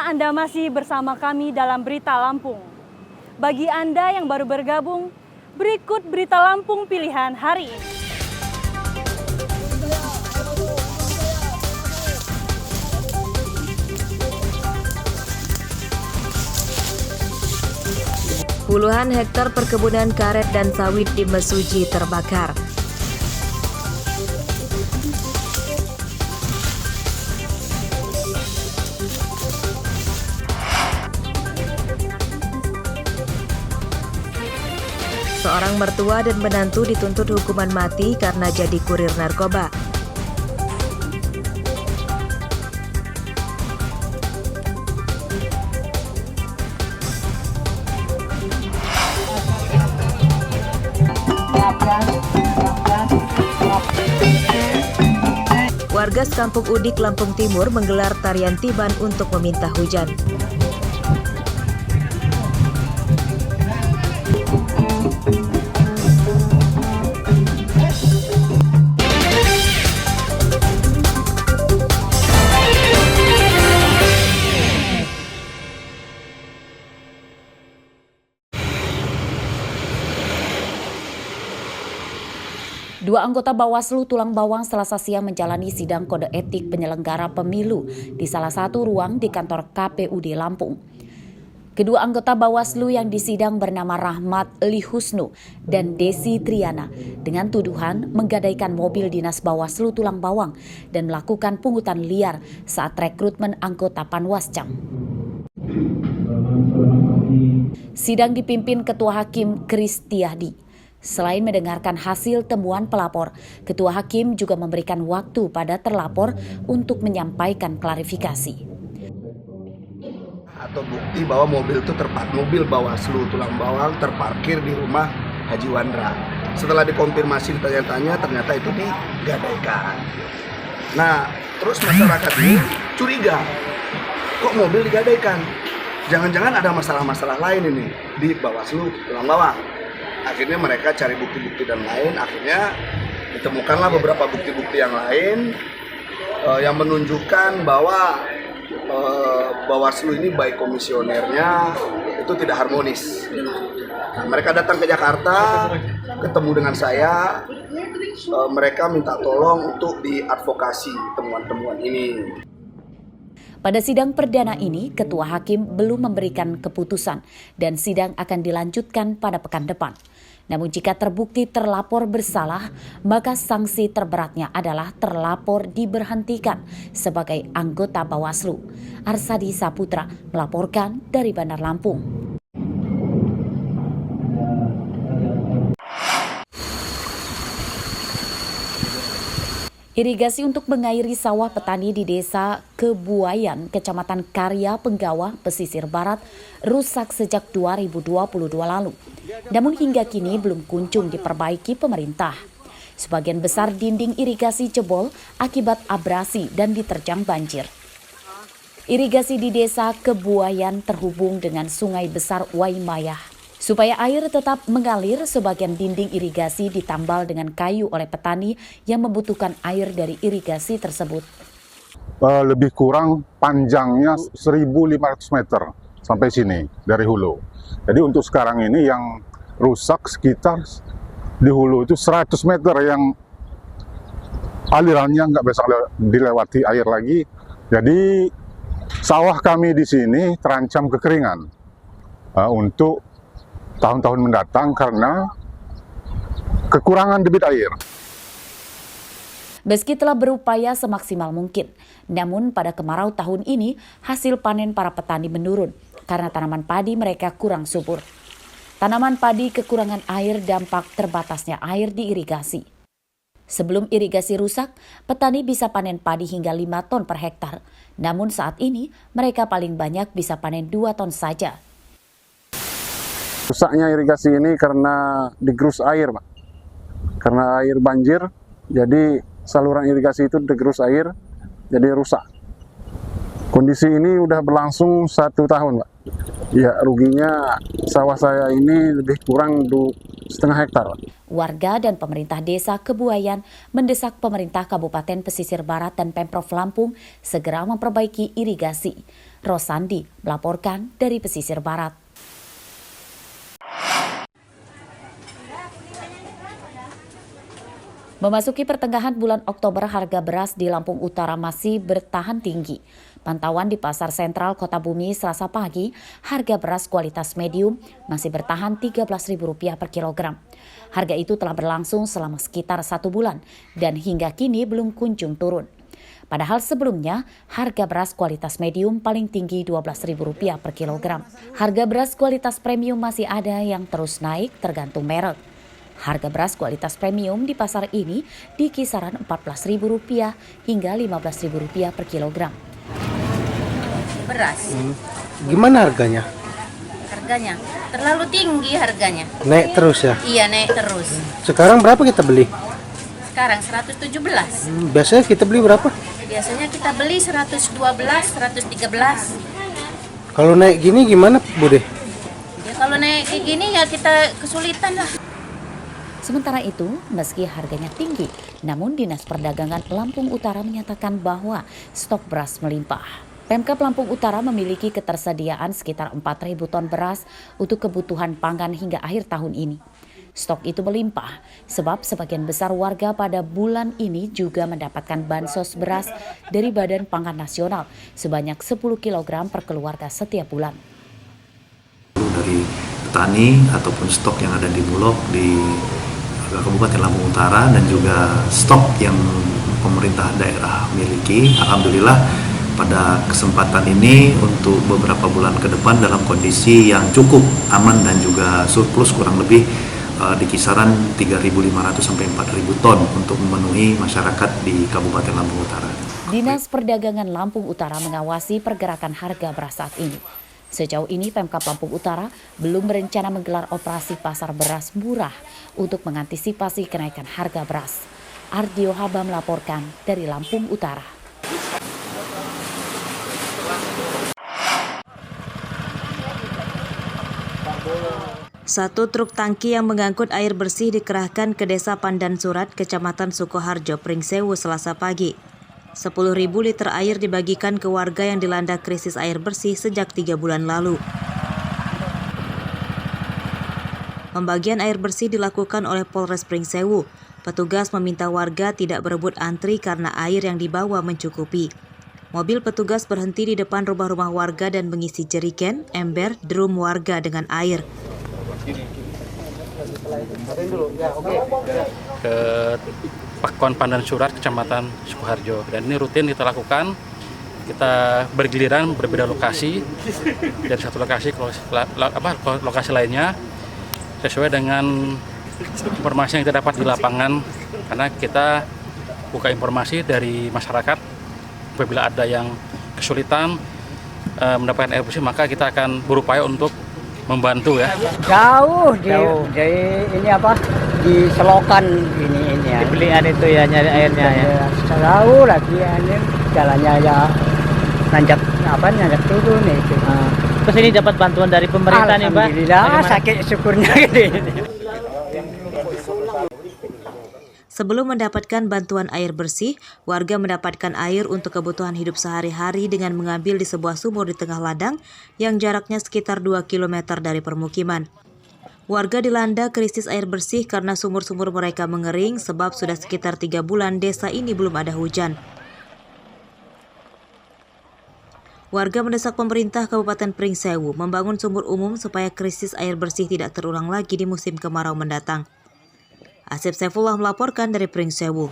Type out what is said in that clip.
Anda masih bersama kami dalam Berita Lampung. Bagi Anda yang baru bergabung, berikut Berita Lampung pilihan hari ini. Puluhan hektar perkebunan karet dan sawit di Mesuji terbakar. Seorang mertua dan menantu dituntut hukuman mati karena jadi kurir narkoba. Warga Sekampung Udik, Lampung Timur menggelar tarian tiban untuk meminta hujan. Dua anggota Bawaslu Tulang Bawang Selasa siang menjalani sidang kode etik penyelenggara pemilu di salah satu ruang di kantor KPUD Lampung. Kedua anggota Bawaslu yang disidang bernama Rahmat Lihusnu dan Desi Triana dengan tuduhan menggadaikan mobil dinas Bawaslu Tulang Bawang dan melakukan pungutan liar saat rekrutmen anggota Panwascam. Sidang dipimpin Ketua Hakim Kristiadi. Selain mendengarkan hasil temuan pelapor, Ketua Hakim juga memberikan waktu pada terlapor untuk menyampaikan klarifikasi. Atau bukti bahwa mobil itu mobil Bawaslu Tulang Bawang terparkir di rumah Haji Wandra. Setelah dikonfirmasi ditanya-tanya, ternyata itu digadaikan. Nah, terus masyarakat ini curiga, kok mobil digadaikan? Jangan-jangan ada masalah-masalah lain ini di Bawaslu Tulang Bawang. Akhirnya mereka cari bukti-bukti dan lain, akhirnya ditemukanlah beberapa bukti-bukti yang lain yang menunjukkan bahwa Bawaslu ini baik komisionernya itu tidak harmonis. Nah, mereka datang ke Jakarta, ketemu dengan saya, mereka minta tolong untuk diadvokasi temuan-temuan ini. Pada sidang perdana ini, Ketua Hakim belum memberikan keputusan dan sidang akan dilanjutkan pada pekan depan. Namun jika terbukti terlapor bersalah, maka sanksi terberatnya adalah terlapor diberhentikan sebagai anggota Bawaslu. Arsadi Saputra melaporkan dari Bandar Lampung. Irigasi untuk mengairi sawah petani di Desa Kebuayan, Kecamatan Karya Penggawah, Pesisir Barat, rusak sejak 2022 lalu. Namun hingga kini belum kunjung diperbaiki pemerintah. Sebagian besar dinding irigasi jebol akibat abrasi dan diterjang banjir. Irigasi di Desa Kebuayan terhubung dengan Sungai Besar Waimayah. Supaya air tetap mengalir, sebagian dinding irigasi ditambal dengan kayu oleh petani yang membutuhkan air dari irigasi tersebut. Lebih kurang panjangnya 1.500 meter sampai sini dari hulu. Jadi untuk sekarang ini yang rusak sekitar di hulu itu 100 meter yang alirannya nggak bisa dilewati air lagi. Jadi sawah kami di sini terancam kekeringan untuk tahun-tahun mendatang karena kekurangan debit air. Meski telah berupaya semaksimal mungkin, namun pada kemarau tahun ini hasil panen para petani menurun karena tanaman padi mereka kurang subur. Tanaman padi kekurangan air dampak terbatasnya air di irigasi. Sebelum irigasi rusak, petani bisa panen padi hingga 5 ton per hektar. Namun saat ini mereka paling banyak bisa panen 2 ton saja. Rusaknya irigasi ini karena digerus air, Pak. Karena air banjir, jadi saluran irigasi itu digerus air, jadi rusak. Kondisi ini udah berlangsung 1 tahun, Pak. Ya, ruginya sawah saya ini lebih kurang hektar. Warga dan pemerintah desa Kebuayan mendesak pemerintah Kabupaten Pesisir Barat dan Pemprov Lampung segera memperbaiki irigasi. Rosandi melaporkan dari Pesisir Barat. Memasuki pertengahan bulan Oktober, harga beras di Lampung Utara masih bertahan tinggi. Pantauan di Pasar Sentral Kota Bumi Selasa pagi, harga beras kualitas medium masih bertahan Rp13.000 per kilogram. Harga itu telah berlangsung selama sekitar 1 bulan dan hingga kini belum kunjung turun. Padahal sebelumnya, harga beras kualitas medium paling tinggi Rp12.000 per kilogram. Harga beras kualitas premium masih ada yang terus naik tergantung merek. Harga beras kualitas premium di pasar ini di kisaran Rp14.000 hingga Rp15.000 per kilogram. Beras. Gimana harganya? Harganya terlalu tinggi harganya. Naik terus ya? Iya, naik terus. Sekarang berapa kita beli? Sekarang 117. Biasanya kita beli berapa? Biasanya kita beli 112, 113. Kalau naik gini gimana, Bude? Ya kalau naik kayak gini ya kita kesulitan lah. Sementara itu, meski harganya tinggi, namun Dinas Perdagangan Lampung Utara menyatakan bahwa stok beras melimpah. Pemkab Lampung Utara memiliki ketersediaan sekitar 4.000 ton beras untuk kebutuhan pangan hingga akhir tahun ini. Stok itu melimpah sebab sebagian besar warga pada bulan ini juga mendapatkan bansos beras dari Badan Pangan Nasional sebanyak 10 kg per keluarga setiap bulan. Dari petani ataupun stok yang ada di Bulog di Kabupaten Lampung Utara dan juga stok yang pemerintah daerah miliki, alhamdulillah pada kesempatan ini untuk beberapa bulan ke depan dalam kondisi yang cukup aman dan juga surplus kurang lebih di kisaran 3.500 sampai 4.000 ton untuk memenuhi masyarakat di Kabupaten Lampung Utara. Dinas Perdagangan Lampung Utara mengawasi pergerakan harga beras saat ini. Sejauh ini Pemkab Lampung Utara belum berencana menggelar operasi pasar beras murah untuk mengantisipasi kenaikan harga beras. Ardio Haba melaporkan dari Lampung Utara. Satu truk tangki yang mengangkut air bersih dikerahkan ke Desa Pandan Surat, Kecamatan Sukoharjo, Pringsewu, Selasa pagi. 10.000 liter air dibagikan ke warga yang dilanda krisis air bersih sejak 3 bulan lalu. Pembagian air bersih dilakukan oleh Polres Pringsewu. Petugas meminta warga tidak berebut antri karena air yang dibawa mencukupi. Mobil petugas berhenti di depan rumah-rumah warga dan mengisi jerigen, ember, drum warga dengan air. Ke Pakon Pandan Surat, Kecamatan Sukoharjo, dan ini rutin kita lakukan. Kita bergiliran berbeda lokasi dari satu lokasi ke lokasi lainnya sesuai dengan informasi yang kita dapat di lapangan, karena kita buka informasi dari masyarakat apabila ada yang kesulitan mendapatkan air bersih, maka kita akan berupaya untuk membantu ya. Jauh di ini apa? Di selokan ini ya. Dibelian itu ya, nyari airnya ya. Jauh lagi ini jalannya ya nanjak turun itu. Terus ini dapat bantuan dari pemerintah nih, Pak? Alhamdulillah, sakit syukurnya gitu. Sebelum mendapatkan bantuan air bersih, warga mendapatkan air untuk kebutuhan hidup sehari-hari dengan mengambil di sebuah sumur di tengah ladang yang jaraknya sekitar 2 km dari permukiman. Warga dilanda krisis air bersih karena sumur-sumur mereka mengering sebab sudah sekitar 3 bulan desa ini belum ada hujan. Warga mendesak pemerintah Kabupaten Pringsewu membangun sumur umum supaya krisis air bersih tidak terulang lagi di musim kemarau mendatang. Asep Saifullah melaporkan dari Pringsewu.